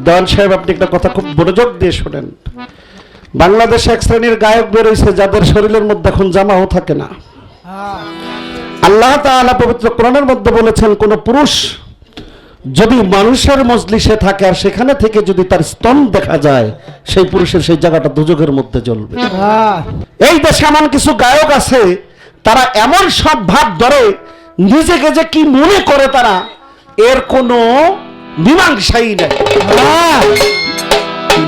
দয়াল সাহেব, আপনি একটা কথা খুব মনোযোগ দিয়ে শোনেন। বাংলাদেশে এক শ্রেণীর গায়ক বেরোইছে যাদের শরীরের মধ্যে এখন জামাও থাকে না। আল্লাহ তাআলা পবিত্র কোরআনের মধ্যে বলেছেন, কোন পুরুষ যদি মানুষের মজলিসে থাকে আর সেখানে থেকে যদি তার স্তন দেখা যায়, সেই পুরুষের সেই জায়গাটা দুজকের মধ্যে জ্বলবে। এই দেশে এমন কিছু গায়ক আছে, তারা এমন সব ভাব ধরে, নিজেকে যে কি মনে করে তারা, এর কোনো মীমাংসাই নাই।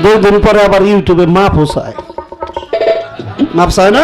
2 দিন পরে আবার ইউটিউবে মাপ চায়, মাপ চায় না।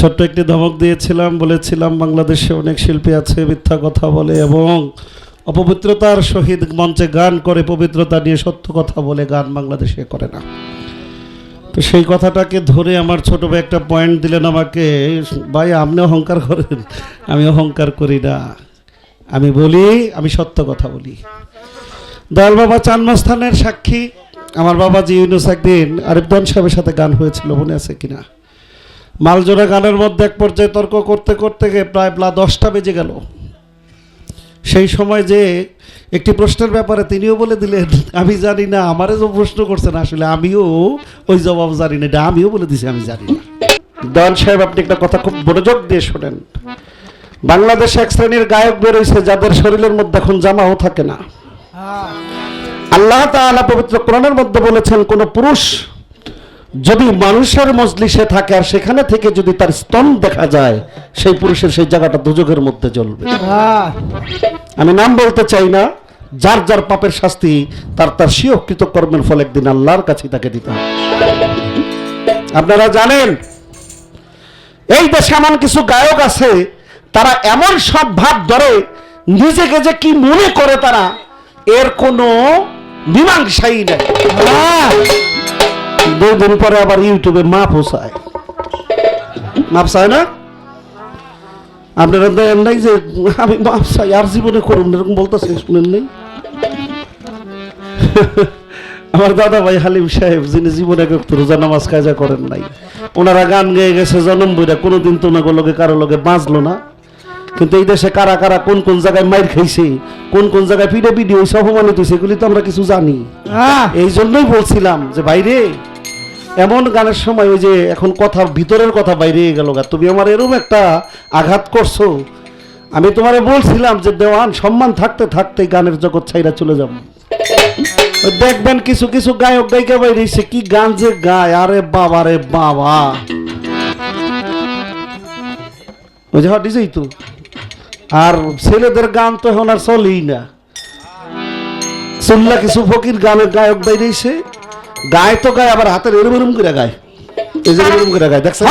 ছোট্ট একটি ধমক দিয়েছিলাম, বলেছিলাম বাংলাদেশে অনেক শিল্পী আছে মিথ্যা কথা বলে এবং অপবিত্রতার সহিত মঞ্চে গান করে, পবিত্রতা নিয়ে সত্য কথা বলে গান বাংলাদেশে করে না। তো সেই কথাটাকে ধরে আমার ছোট ভাই একটা পয়েন্ট দিলেন আমাকে, ভাই আপনি অহংকার করেন। আমি অহংকার করি না, আমি বলি, আমি সত্য কথা বলি। দয়াল বাবা চানমস্থানের সাক্ষী, আমার বাবাজি ইউনুস একদিন আরিফদান সাহেবের সাথে গান হয়েছিল, মনে আছে কিনা? মালজোড়া গানের মধ্যে এক পর্যায়ে তর্ক করতে করতে গিয়ে প্রায় 10টা বেজে গেল। সেই সময় যে একটি প্রশ্নের ব্যাপারে তিনিও বলে দিলেন, আমি জানি না। আমারে যে প্রশ্ন করছেন আসলে আমিও ওই জবাব জানি না, এটা আমিও বলে দিছি আমি জানি না। দয়াল সাহেব, আপনি একটা কথা খুব মনোযোগ দিয়ে শোনেন। বাংলাদেশে এক শ্রেণীর গায়ক বেরোইছে যাদের শরীরের মধ্যে এখন জামাও থাকে না। আল্লাহ তাআলা পবিত্র কোরআনের মধ্যে বলেছেন, কোন পুরুষ যদি মানুষের মজলিসে থাকে আর সেখানে থেকে যদি তার স্তন দেখা যায়, সেই পুরুষের সেই জায়গাটা দুজকের মধ্যে জ্বলবে। আমি নাম বলতে চাই না, যার যার পাপের শাস্তি তার তার স্বীয়কৃত কর্মের ফল একদিন আল্লাহর কাছে তাকে দিতে হবে। আপনারা জানেন, এই দেশে এমন কিছু গায়ক আছে, তারা এমন সব ভাব ধরে, নিজেকে যে কি মনে করে তারা, এর কোনো মীমাংসাই নাই। 2 দিন পরে আবার ইউটিউবে মাপ চায়, মাপ চায় না। আপনারা দেখেন নাই যে আমি মাপ চাই, আর জীবনে করুন এরকম বলতেছে, শুনেন নাই? আমার দাদা ভাই হালিম সাহেব, যিনি জীবনে রোজা নামাজ কাজা করেন নাই, ওনারা গান গেয়ে গেছে জনম বইরা, কোনোদিন তো ওনার লগে কারো লগে বাঁচলো না। কিন্তু এই দেশে কারা কারা কোন কোন জায়গায় মাইর খাইছে, কোন কোন জায়গায় পিড়ে পিড়ি হয়েছে, অপমানিত হয়েছে, এগুলি তো আমরা কিছু জানি। এই জন্যই বলছিলাম যে বাইরে এমন গানের সময় ওই যে এখন কথা, ভিতরের কথা বাইরে গেল, তুমি আমার এরকম একটা আঘাত করছো। আমি তোমারে বলছিলাম যে দেওয়ান, সম্মান থাকতে থাকতে গানের জগৎ ছাইরা চলে যাব। দেখবেন কিছু কিছু গায়ক গায়িকা বাইরেছে, কি গান যে গায়, আরে বাবা রে বাবা। ওই যে হটিসই তো, আর ছেলেদের গান তো এখন আর চলেই না। শুনলা কিছু ফকির গানের গায়ক বাইরেছে, গায় তো গায়, আবার হাতের এরম এরম করে গায়, এই যে এরম করে গায়, দেখছেন?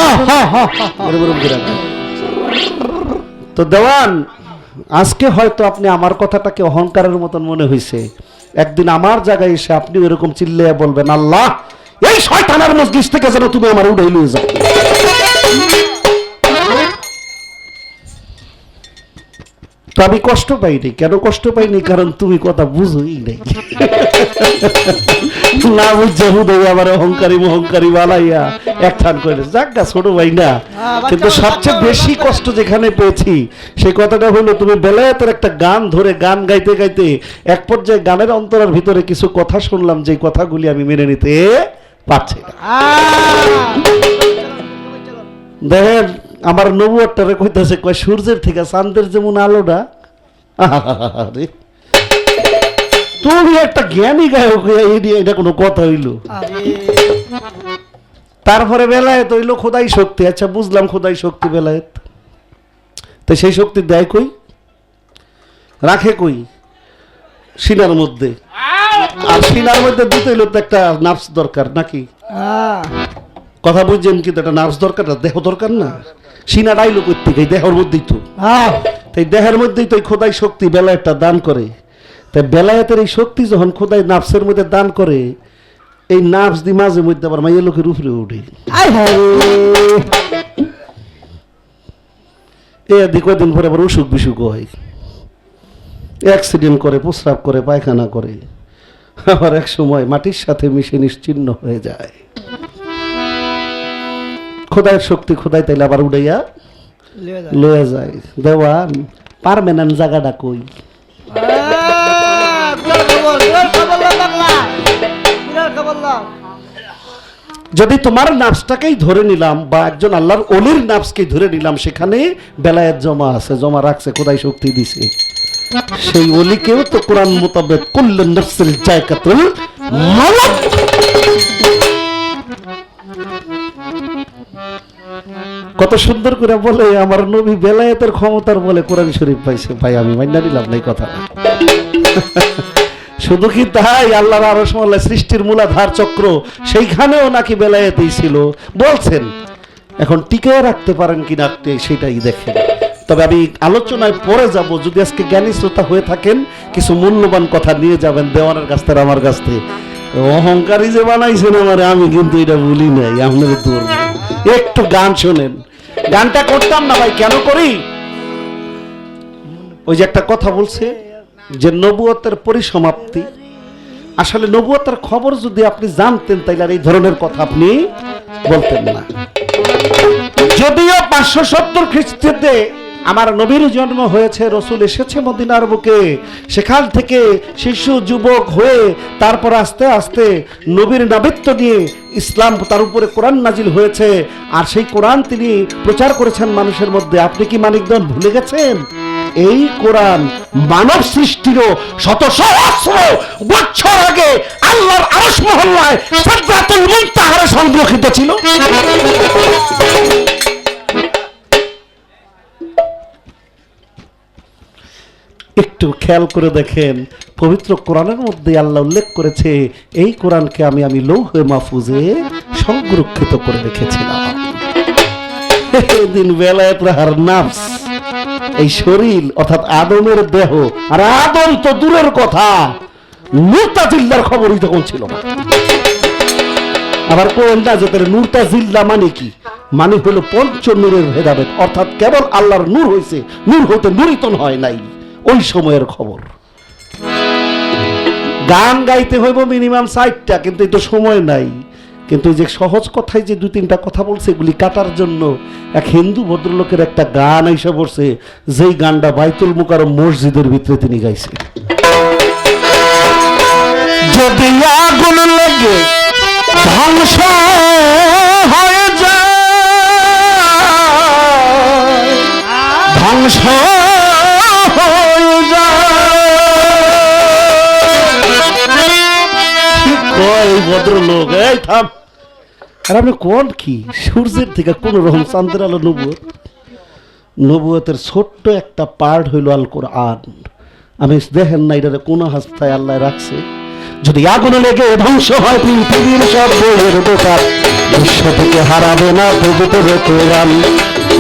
এরম এরম করে গায়। তো দেওয়ান, আজকে হয়তো আপনি আমার কথাটাকে অহংকারের মতন মনে হয়েছে, একদিন আমার জায়গায় এসে আপনি এরকম চিল্লিয়ে বলবেন, আল্লাহ এই শয়তানের মজলিস থেকে যেন তুমি আমার উঠাই নিয়ে যাও। তো আমি কষ্ট পাইনি। কেন কষ্ট পাইনি? কারণ তুমি কথা বুঝোই নাই। না বুঝছে হুদয় আবার অহংকারী মহংকারী বানাইয়া একঠান করে যাক গা, ছোট ভাই না। কিন্তু সবচেয়ে বেশি কষ্ট যেখানে পেয়েছি সেই কথাটা হলো, তুমি বেলায়েতের একটা গান ধরে গান গাইতে গাইতে এক পর্যায়ে গানের অন্তরের ভিতরে কিছু কথা শুনলাম, যে কথাগুলি আমি মেনে নিতে পারছি না। দেখেন আমার নবুয়তটারে কইতাছে, কয় সূর্যের থেকে চাঁদের যেমন আলোটা। আরে তুমি একটা জ্ঞানী গায়ক, এটা কোনো কথা হইল? তারপরে বেলায়েত হইল খোদাই শক্তি। আচ্ছা বুঝলাম খোদাই শক্তি বেলায়েত, তো সেই শক্তি দেয় কই, রাখে কই? সিনার মধ্যে। আর সিনার মধ্যে দিতে হইল তো একটা নার্ভস দরকার নাকি? কথা বুঝছেন? কিন্তু একটা নার্ভস দরকার, দেহ দরকার না? সিনা ডাইলো করতে গিয়ে দেহের মধ্যেই তো, তাই দেহের মধ্যেই তো খোদাই শক্তি বেলায়েতটা দান করে। তাই বেলায়েতের এই শক্তি যখন খোদাই নার্ভসের মধ্যে দান করে, এই নার্ভস দিয়ে মাঝে মধ্যে আবার মাইয়া লোকের উপরে উঠে। কয়েকদিন পরে আবার অসুখ বিসুখ হয়, অ্যাক্সিডেন্ট করে, প্রস্রাব করে, পায়খানা করে, আবার এক সময় মাটির সাথে মিশে নিশ্চিহ্ন হয়ে যায়। খোদাইয়ের শক্তি খোদাই তাইলে আবার উড়াইয়া লয়ে যায়। দেওয়ান পারমানেন্ট জায়গাটা কই? যদি তোমার নার্ভসটাকেই ধরে নিলাম বা একজন আল্লাহর ওলির নার্ভসকেই ধরে নিলাম, সেখানে বেলায়েত জমা আছে, জমা রাখছে, খোদাই শক্তি দিছে। সেই ওলিকেও তো কোরআন মোতাবেক কুল্লু নাফসিন যায়কাতুল মাউত। কত সুন্দর করে বলে আমার নবী বেলায়েতের ক্ষমতার বলে কোরআন শরীফ পাইছে। ভাই আমি মাইনা নিলাম না এই কথা। শুধু কি তাই? আল্লাহর আরশ মহল্লা সৃষ্টির মূলাধার চক্র, সেইখানেও নাকি বেলায়েতই ছিল বলছেন। এখন টিকে রাখতে পারেন কিনা সেটাই দেখেন। তবে আমি আলোচনায় পরে যাব। যদি আজকে জ্ঞানী শ্রোতা হয়ে থাকেন, কিছু মূল্যবান কথা নিয়ে যাবেন দেওয়ানের কাছ থেকে, আমার কাছ থেকে। অহংকারী যে বানাইছেন আমার, আমি কিন্তু এটা ভুলি নাই। আপনাদের দূর একটু গান শোনেন। গানটা করতাম না ভাই, কেন করি? ওই যে একটা কথা বলছে যে নবুয়তের পরিসমাপ্তি। আসলে নবুয়তের খবর যদি আপনি জানতেন তাইলে আর এই ধরনের কথা আপনি বলতেন না। যদিও 570 খ্রিস্টাব্দে আমার নবীর জন্ম হয়েছে, রসুল এসেছে মদিনার বুকে, সেখান থেকে শিশু যুবক হয়ে তারপর আস্তে আস্তে নবীর নাবিত্ব নিয়ে ইসলাম, তার উপরে কোরআন নাজিল হয়েছে, আর সেই কোরআন তিনি প্রচার করেছেন মানুষের মধ্যে। আপনি কি মানিকদন ভুলে গেছেন? এই কোরআন মানব সৃষ্টিরও শত সহস্র বছর আগে আল্লাহর আরশ মহল্লায় সিদরাতুল মুনতাহারে সংরক্ষিত ছিল। একটু খেয়াল করে দেখেন, পবিত্র কোরআনের মধ্যে আল্লাহ উল্লেখ করেছে এই কোরআনকে আমি লৌহে মাহফুজে সংরক্ষিত করে রেখেছিলাম। দিন বেলায়েত রাহার নাফস, এই শরীর অর্থাৎ আদমের দেহ, আর আদম তো দূরের কথা, মুরতাজিল্লার খবরই তখন ছিল না। আবার কোন রাজতের মুরতাজিল্লা মানে কি? মানে হলো পঞ্চ নূরের ভেদাভেদ, অর্থাৎ কেবল আল্লাহর নূর হয়েছে, নূর হইতে নূরিতন হয় নাই। ওই সময়ের খবর। গান গাইতে হইব মিনিমাম 60টা, কিন্তু এই তো সময় নাই। কিন্তু এই যে সহজ কথায় যে 2-3টা কথা বলছে, এগুলি কাটার জন্য এক হিন্দু ভদ্রলোকের একটা গান এসে পড়ছে, যেই গানটা বাইতুল মুকাররম মসজিদের ভিতরে তিনি গাইছে। যদি আগুন লেগে ধ্বংস হয়ে যায়, ধ্বংস ভদ্রলোক, এই থাম। আর আপনি কোন কি সূর্যের থেকে কোন রকম চাঁদের আলো? নবুয়তের ছোট্ট একটা পার্ট হইল আল কোরআন। আমি দেখেন না এটা কোন হাস্তায় আল্লাহ রাখছে। যদি আগুন লেগে ধ্বংস হয় পৃথিবীর সব বইয়ের দোকান, বিশ্ব থেকে হারাবে না পবিত্র কোরআন,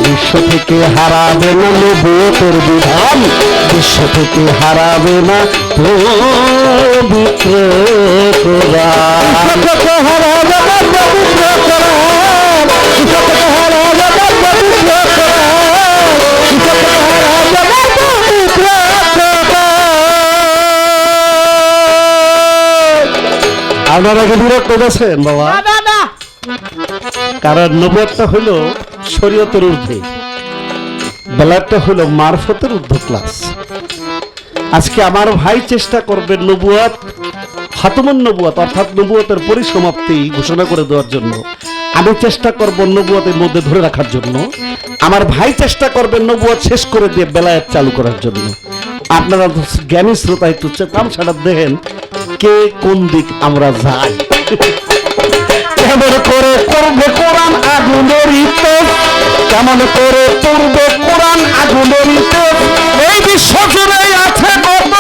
বিশ্ব থেকে হারাবে না নবুয়তের বিধান, বিশ্ব থেকে হারাবে না পবিত্র কোরআন, হারাবে না পবিত্র কোরআন, হারাবে না পবিত্র কোরআন, হারাবে না পবিত্র আপনারা কি বিরক্ত হয়েছেন বাবা? কারণ নবুয়তটা হলো শরীয়তের ঊর্ধ্বে, বেলায়েতটা হলো মারফতের ঊর্ধ্ব ক্লাস। আজকে আমার ভাই চেষ্টা করবেন নবুয়ত খাতমুন নবুয়ত অর্থাৎ নবুয়তের পরিসমাপ্তি ঘোষণা করে দেওয়ার জন্য। আমি চেষ্টা করব নবুয়তের মধ্যে ধরে রাখার জন্য। আমার ভাই চেষ্টা করবেন নবুয়ত শেষ করে দিয়ে বেলায়েত চালু করার জন্য। আপনারা জ্ঞানী শ্রোতা একটু তামসাটা দেখেন কে কোন দিক আমরা যাই। কেমন করে করবে কোরআন আগুনের ইতিহাস, কেমন করে পড়বে কোরআন আগুনের ইতিহাস। এই বিশ্ব জুড়ে আছে কত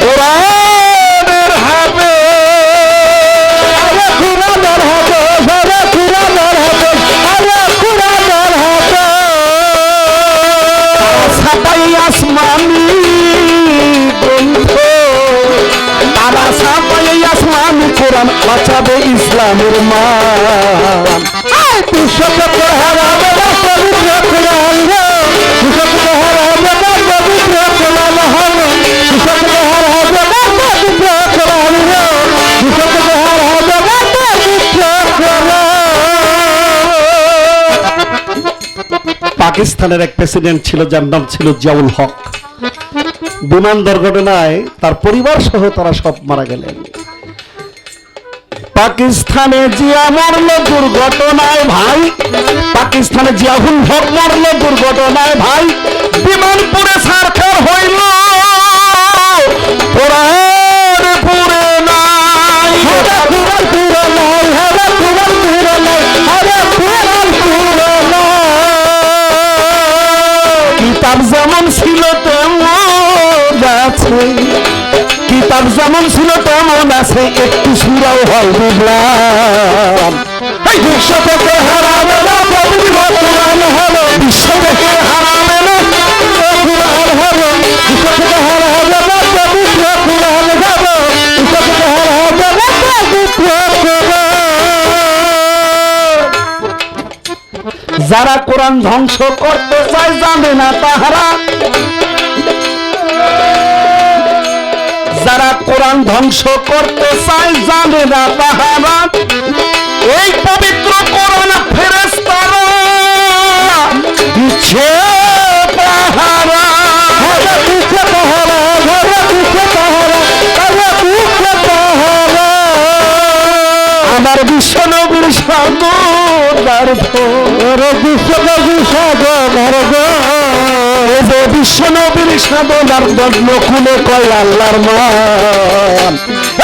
কোরআনের হবে, কোরআনের হবে, কোরআনের হবে, কোরআনের হবে। ছাপাই আসমানি গ্রন্থ, তারা ছাপাই আসমানি কোরআন বাঁচাবে ইসলামের মান। বিশ্বকে হারাবে না পবিত্র কোরআন, বিশ্বকে হারাবে না পবিত্র কোরআন হবে, বিশ্বকে হারাবে না পবিত্র কোরআন, বিশ্বকে হারাবে না পবিত্র কোরআন। পাকিস্তানের এক প্রেসিডেন্ট ছিল যার নাম ছিল জিয়াউল হক। বিমান দুর্ঘটনায় তার পরিবার সহ তারা সব মারা গেলেন। পাকিস্তানে জিয়া মরল দুর্ঘটনায় ভাই, পাকিস্তানে জিয়াউল হক মরল দুর্ঘটনায় ভাই। বিমান পুরে সারখার হইল কোরআন পুরে নাই, কোরআন পুরে নাই, কোরআন পুরে নাই, কোরআন পুরে নাই। কিতাব যেমন ছিল তেমন আছে, কিতাব যেমন ছিল তেমন আছে, একটু সুরাও হয় বুঝলাম। এই বিশ্ব থেকে হারাবে না পবিত্র কোরআন হলো, বিশ্ব থেকে হারাবে না কোরআন হলো, বিশ্ব থেকে হারাবে না পবিত্র কোরআন হলো, বিশ্ব থেকে হারাবে না পবিত্র কোরআন। যারা কোরআন ধ্বংস করতে চায় জানে না তাহারা, যারা কোরআন ধ্বংস করতে চায় জানে না তাহারা। এই পবিত্র কোরআন ফেরেশতারা দিচ্ছে পাহারা, দিচ্ছে পাহারা, দিচ্ছে পাহারা, দিচ্ছে পাহারা। আমার বিশ্ব নবীর সাগর বিশ্বনবীর সাগর, যে বিশ্ব নবীর সাধনার জন্য খুলে কয় আল্লাহর মান।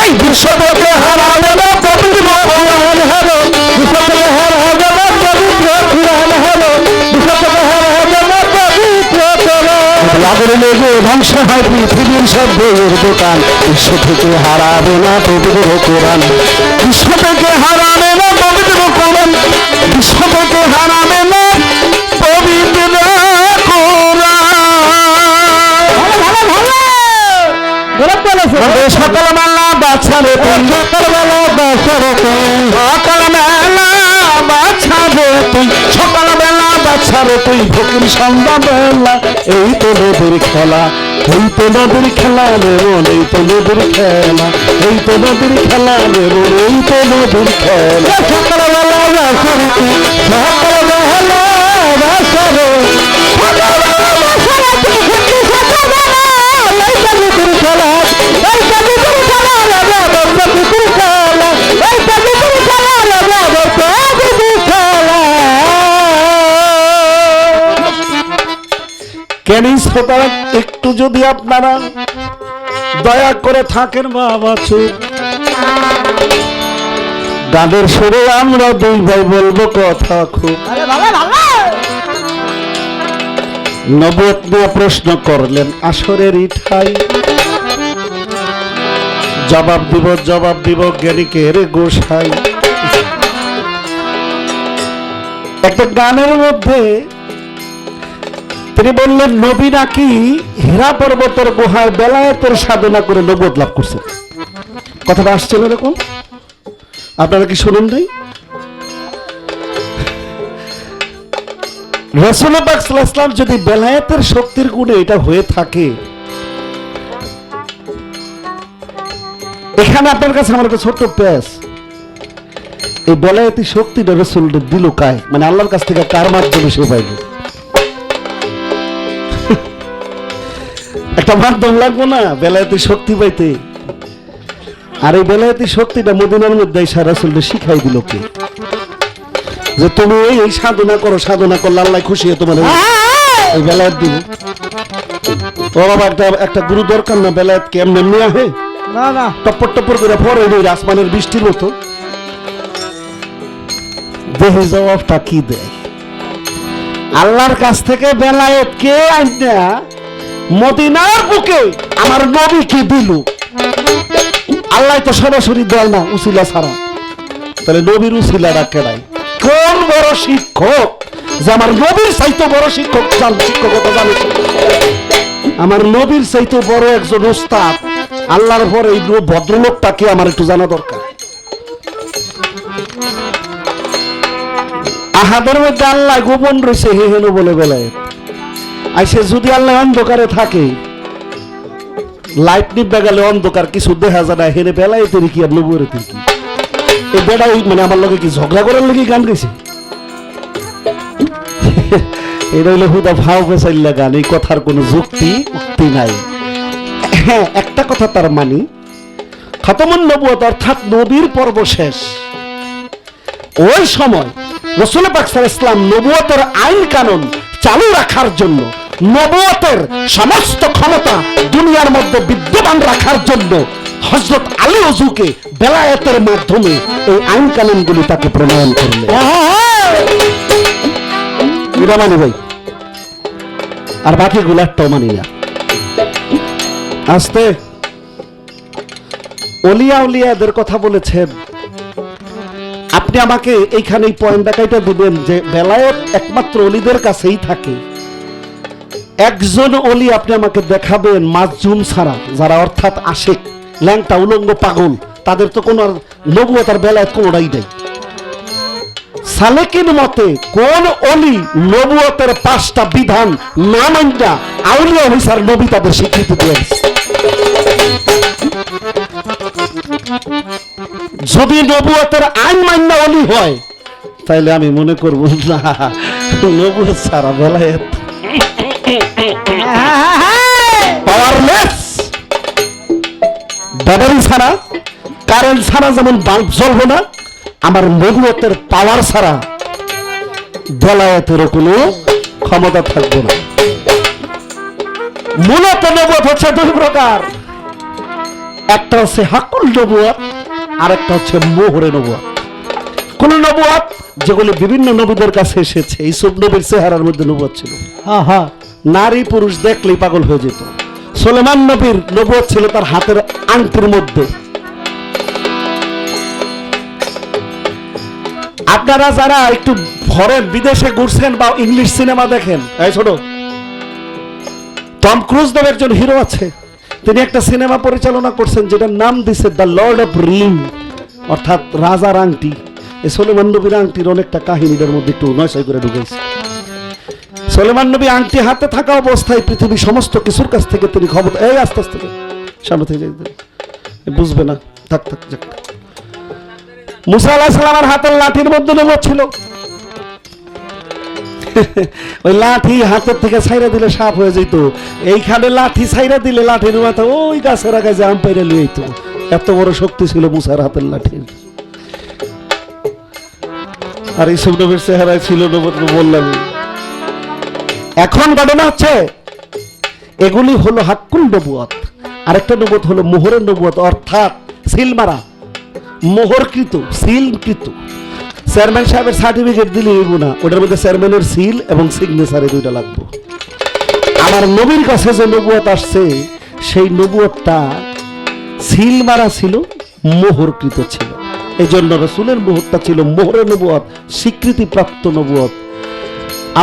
এই বিশ্বকে হারাবে না পবিত্র কোরআন হলো, বিশ্বকে হারাবে না পবিত্র কোরআন হলো, বিশ্বকে হারাবে না পবিত্র কোরআন। লাগরে লেগে ধ্বংস হয় পৃথিবীর সব বইয়ের দোকান, বিশ্ব থেকে হারাবে না পবিত্র কোরআন, বিশ্ব থেকে হারাবে না পবিত্র কোরআন, বিশ্ব থেকে হারাবে না পবিত্র সকালবেলা বাছারে তুই, সকালবেলা বাছারে তুই, সকালবেলা বাছারে তুই, সকালবেলা বাছারে তুই, ফকির সন্ধ্যাবেলা। এই তো নদীর খেলা, এই তো নদীর খেলা রে মন, এই তো নদীর খেলা, এই তো নদীর খেলা রে মন, এই তো নদীর খেলা। সকালবেলা বাছারে তুই, সকালবেলা বাছারে, সকালবেলা বাছারে তুই, কেন শ্রোতা একটু যদি আপনারা দয়া করে থাকেন বাবা চুপ। গানের সুরে আমরা দুই ভাই বলবো কথা খুব। নবুয়ত নিয়ে প্রশ্ন করলেন আসরের ইঠাই, জবাব দিব জ্ঞানীকে রে গোসাই। একটা গানের মধ্যে তিনি বললেন নবী নাকি হীরা পর্বতের গুহায় বেলায়েতের সাধনা করে নবুয়ত লাভ করছেন। কথাটা আসছিল এরকম, আপনারা কি শুনুন নাই? রাসূলুল্লাহ সাল্লাল্লাহু আলাইহি ওয়াসাল্লাম যদি বেলায়েতের শক্তির গুণে এটা হয়ে থাকে, এখানে আপনার কাছে আমার একটা ছোট্ট পেস, এই বেলায়েতি শক্তিটা রাসূল দিল কায়, মানে আল্লাহর কাছ থেকে কার মাধ্যমে সে পাইবে? একটা মাধ্যম লাগবে না বেলায়েতি শক্তি পাইতে? আর এই বেলায়েতি শক্তিটা মদিনার মধ্যে এসে রাসূলকে শিখাই দিল কে? যে তুমি এই সাধনা করো, সাধনা করলে আল্লাহ খুশি হয়ে তোমার এই বেলায়েত দিব। ও বাবা, একটা গুরু দরকার না? বেলায়েত কেমন এমনি আহে? না না, টপ্পর টপ্পর করে পরে ওই আসমানের বৃষ্টির মতো দেহে জবাবটা কি দেয়? আল্লাহর কাছ থেকে বেলায়েত কে আইনা মদিনার বুকে আমার নবী কি দিল? আল্লাহ তো সরাসরি দেয় না উসিলা ছাড়া, তাহলে নবীর উসিলাটা কেডাই? কোন বড় শিক্ষক যে আমার নবীর চাইতে বড় শিক্ষক? শিক্ষকতা জানে আমার নবীর চাইতে বড় একজন উস্তাদ আল্লাহর পরে এই ভদ্রলোকটাকে আমার একটু জানা দরকার। আহাদের মধ্যে আল্লাহ গোপন রয়েছে, হে হেন বলে বেলায়েত আইসে। যদি আল্লাহ অন্ধকারে থাকে, লাইট নিবে গেলে অন্ধকার, কিছু দেখা যায় না, হেনে বেলায়েতের কি আর নবুয়তের কি? এই বেড়াই মানে আমার লগে কি ঝগড়া করার লেগে গান গেছে? এটা হইলে হুদা ভাও বেসাইল্লা গান, এই কথার কোনো যুক্তি নাই। হ্যাঁ, একটা কথা তার মানি, খতমুন নবুয়ত অর্থাৎ নবীর পর্ব শেষ। ওই সময় রাসূল পাক সাল্লাল্লাহু আলাইহি ওয়াসাল্লাম নবুয়তের আইন কানুন চালু রাখার জন্য, নবুয়তের সমস্ত ক্ষমতা দুনিয়ার মধ্যে বিদ্যমান রাখার জন্য হযরত আলী ওযুকে বেলায়েতের মাধ্যমে এই আইন কানুনগুলি তাকে প্রণয়ন করলেন। এটা মানি ভাই, আর বাকিগুলো একটাও মানি না। আস্তে ওলিয়া উলিয়াদের কথা বলেছেন, আপনি আমাকে এইখানে এই পয়েন্ট দেখাইতে দিবেন যে বেলায়েত একমাত্র অলিদের কাছেই থাকে। একজন অলি আপনি আমাকে দেখাবেন মাজুম ছাড়া, যারা অর্থাৎ আশিক, ল্যাংটা, উলঙ্গ, পাগল, তাদের তো কোনো নবুয়ত আর বেলায়েত কোনোটাই নেই। সালেকিন মতে কোন অলি নবুয়তের 5টা বিধান না মাইনা আউলিয়া হইসার নবী তাদের স্বীকৃতি দিয়েছে। যদি নবুয়তের আইন মাইনা অলি হয়, তাইলে আমি মনে করব না নবুয়ত ছাড়া বেলায়েত পাওয়ারলেস। ব্যাটারি ছাড়া, কারেন্ট ছাড়া যেমন বাল্ব জ্বলবে না, আমার নবুয়তের পাওয়ার ছাড়া বেলায়েতেরও কোনো ক্ষমতা থাকবে না। মূলত নবুয়ত হচ্ছে 2 প্রকার, একটা হচ্ছে হাকুল নবুয়ত, আর একটা হচ্ছে মোহরে নবুয়ত। কোন নবুয়ত যেগুলি বিভিন্ন নবীদের কাছে এসেছে, এইসব নবীর চেহারার মধ্যে নবুয়ত ছিল। নারী পুরুষ দেখলেই পাগল হয়ে যেত। সুলেমান নবীর নবুয়ত ছিল তার হাতের আংটির মধ্যে। আপনারা যারা একটু ফরেন বিদেশে ঘুরছেন বা ইংলিশ সিনেমা দেখেন, এই ছোট টম ক্রুজ নামে একজন হিরো আছে, তিনি একটা সিনেমা পরিচালনা করছেন যেটার নাম দিছে দ্য লর্ড অফ রিং, অর্থাৎ রাজার আংটি। এই সুলেমান নবীর আংটির অনেকটা কাহিনীদের মধ্যে একটু নয়সই করে ঢুকেছে। সুলেমান নবী আংটি হাতে থাকা অবস্থায় পৃথিবীর সমস্ত কিছুর কাছ থেকে তিনি খবর, এই আস্তে আস্তে সামনে থেকে বুঝবে না, থাক থাক যাক। মুসা আলাইহিস সালামের হাতের লাঠির মধ্যে নবুয়ত ছিল। ওই লাঠি হাতের থেকে ছাইরা দিলে সাপ হয়ে যেত, এইখানে লাঠি ছাইরা দিলে লাঠির মাথা ওই গাছের আগে যে আম পাইরা লিয়ে যেত। এত বড় শক্তি ছিল মুসার হাতের লাঠির। আর এই সব নবীর চেহারায় ছিল নবুয়ত, বললাম। এখন ঘটনা হচ্ছে এগুলি হলো হাক্কুল নবুয়ত, আরেকটা নবুয়ত হলো মোহরের নবুয়ত, অর্থাৎ সিল মারা, মোহরকৃত, সিলকৃত। চেয়ারম্যান সাহেবের সার্টিফিকেট দিলে হইব না, ওটার মধ্যে চেয়ারম্যানের সিল এবং সিগনেচারে 2টা লাগবে। আমার নবীর কাছে যে নবুয়ত আসছে, সেই নবুয়তটা সিল মারা ছিল, মোহরকৃত ছিল। এই জন্য রাসূলের মুহূর্তটা ছিল মোহরের নবুয়ত, স্বীকৃতিপ্রাপ্ত নবুয়ত।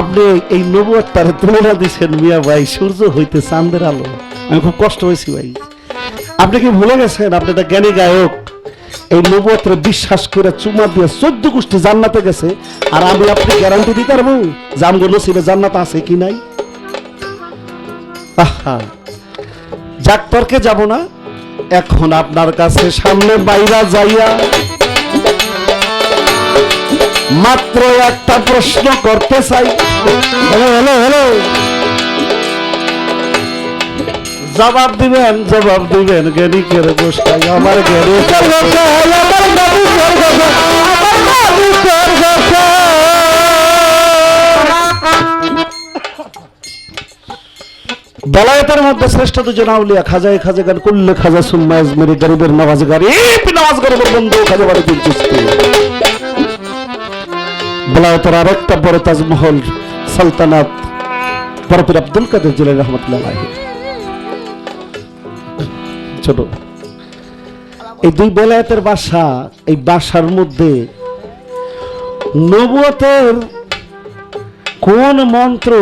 আপনি এই নবুয়তটার তুলনা দিচ্ছেন মিয়া ভাই সূর্য হইতে চাঁদের আলো। আমি খুব কষ্ট হয়েছি ভাই। আপনি কি ভুলে গেছেন আপনি একটা জ্ঞানী গায়ক? এই নবুয়তের বিশ্বাস করে চুমা দিয়ে 14 গোষ্ঠী জান্নাতে গেছে, আর আমি আপনি গ্যারান্টি দিতে পারবো যে আমগো নসিবে জান্নাত আছে কি নাই? যাক, তর্কে যাব না। এখন আপনার কাছে সামনে বাইরা যাইয়া মাত্র একটা প্রশ্ন করতে চাই। হ্যালো হ্যালো হ্যালো, জবাব দিবেন জ্ঞানীকের গোসাই, আমার জ্ঞানীকের গোসাই, আমার জ্ঞানীকের গোসাই, আমার জ্ঞানীকের গোসাই। বেলায়েতের মধ্যে শ্রেষ্ঠ দুজন আউলিয়া, খাজায়ে খাজাগান কুল্লে খাজা সুম্মা আজমেরি, গরিবের নওয়াজ গরিব, নওয়াজ গরিবের বন্ধু খাজা বাড়িতে চিস্তি। বেলায়েতের আরেকটা বড় তাজমহল সালতানাত বড় পীর আব্দুল কাদের জিলানী রহমাতুল্লাহ আলাইহি। ছোট এই দুই বেলায়েতের বাসা, এই বাসার মধ্যে নবুয়তের কোন মন্ত্র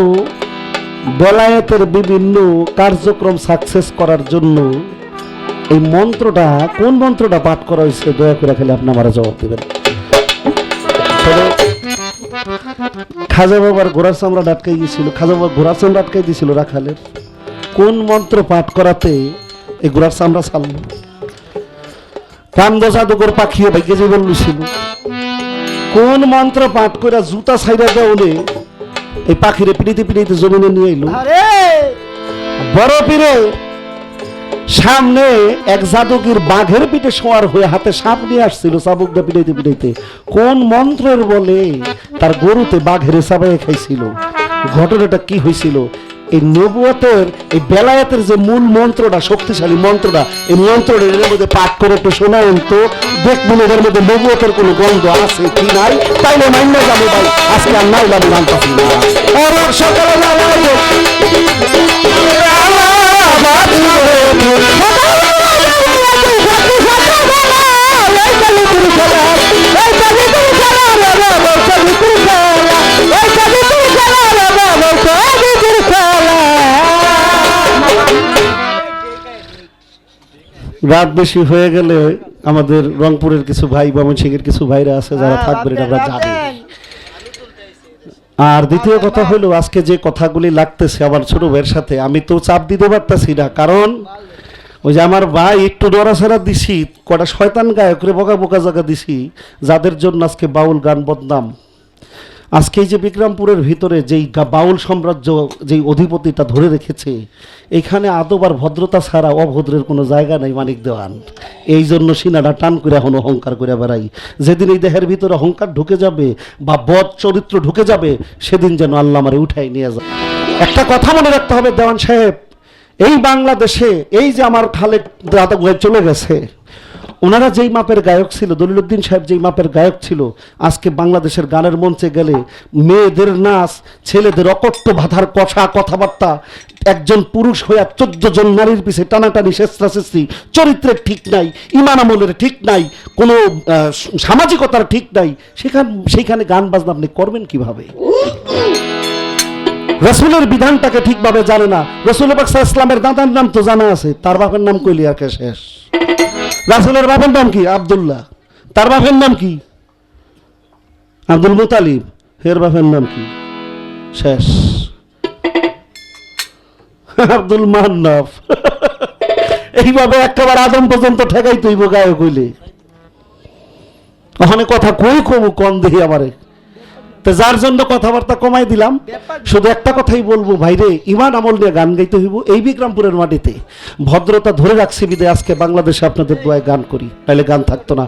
বেলায়েতের বিভিন্ন কার্যক্রম সাকসেস করার জন্য এই মন্ত্রটা, কোন মন্ত্রটা পাঠ করা হয়েছে দয়া করে খালি আপনি আমার জবাব দেবেন। খাজা বাবার ঘোড়ার চামড়া আটকাই গেছিল, খাজা বাবার ঘোড়ার চামড়া আটকাই দিয়েছিল রাখালের। কোন মন্ত্র পাঠ করাতে এই ঘোড়ার চামড়া ছাড়ল? কান্দ জাদুকর পাখিয়ে ভাগ্যে জীবন লুছিল। কোন মন্ত্র পাঠ করে জুতা ছাইরা দেওয়ালে এই পাখিরে পিড়িতে পিড়িতে জমিনে নিয়ে এলো। বড় পীরে সামনে এক জাদুকির বাঘের পিঠে শোয়ার হয়ে হাতে সাপ নিয়ে আসছিল, চাবুকটা পিড়াইতে পিড়াইতে। কোন মন্ত্রের বলে তার গরুতে বাঘের চাবাই খাইছিল? ঘটনাটা কি হয়েছিল? এই নবুয়তের, এই বেলায়েতের যে মূল মন্ত্রটা, শক্তিশালী মন্ত্রটা, এই মন্ত্রটা এর মধ্যে পাঠ করে একটু শোনায়েন তো, দেখবেন এর মধ্যে নবুয়তের কোনো গন্ধ আছে কি নাই। তাইলে মান্য যাবে ভাই, আজকে আর নাই যাবে জানতেছি না। সকালে রাত বেশি হয়ে গেলে আমাদের রংপুরের কিছু ভাই, ময়মনসিংহের কিছু ভাইরা আছে যারা থাকবেন, আমরা জানি। আর দ্বিতীয় কথা হলো, আজকে যে কথাগুলি লাগতেছে আমার ছোট ভাইয়ের সাথে, আমি তো চাপ দিতে পারতেছি না, কারণ ওই যে আমার ভাই একটু নড়াছড়া দিছি, কটা শয়তান গায়করে বোকা বোকা জায়গা দিছি, যাদের জন্য আজকে বাউল গান বদনাম। আজকে এই যে বিক্রমপুরের ভিতরে যেই বাউল সাম্রাজ্য, যেই অধিপতিটা ধরে রেখেছে, এইখানে আদব আর ভদ্রতা ছাড়া অভদ্রের কোনো জায়গা নেই মানিক দেওয়ান। এই জন্য সিনাটা টান করে এখন অহংকার করে বেড়াই। যেদিন এই দেহের ভিতরে অহংকার ঢুকে যাবে বা বদ চরিত্র ঢুকে যাবে, সেদিন যেন আল্লাহ আমারে উঠাই নিয়ে যায়। একটা কথা মনে রাখতে হবে দেওয়ান সাহেব, এই বাংলাদেশে এই যে আমার খালেক দাদা চলে গেছে, ওনারা যেই মাপের গায়ক ছিল, দলিলউদ্দিন সাহেব যেই মাপের গায়ক ছিল, আজকে বাংলাদেশের গানের মঞ্চে গেলে মেয়েদের নাচ, ছেলেদের অকট্য বাধার কথাবার্তা, একজন পুরুষ হইয়া 14 জন নারীর পিছে টানাটানি, শেষরাশেষি, চরিত্রের ঠিক নাই, ইমান আমলের ঠিক নাই, কোনো সামাজিকতার ঠিক নাই, সেইখানে গান বাজনা আপনি করবেন কিভাবে? রসুলের বিধানটাকে ঠিকভাবে জানে না। রসুল পাক সাল্লাল্লাহু আলাইহি ওয়াসাল্লামের দাদার নাম তো জানা আছে, তার বাপের নাম কইলি আর কে শেষ। রাসূলের বাপের নাম কি? আব্দুল্লাহ। তার বাপের নাম কি? আব্দুল মুতালিব। এর বাপের নাম কি? শেষ। আব্দুল মান্নাফ। এইভাবে একেবারে আদম পর্যন্ত ঠেকাই তুইব গায়ক হইলে। ওখানে কথা কই কম কম দেখি আমারে, তো যার জন্য কথাবার্তা কমাই দিলাম। শুধু একটা কথাই বলবো, ভাইরে ইমান আমল নিয়ে গান গাইতে হইব। এই বিক্রমপুরের মাটিতে ভদ্রতা ধরে রাখছি বিদে আজকে বাংলাদেশে আপনাদের দোয়ায় গান করি, তাইলে গান থাকতো না।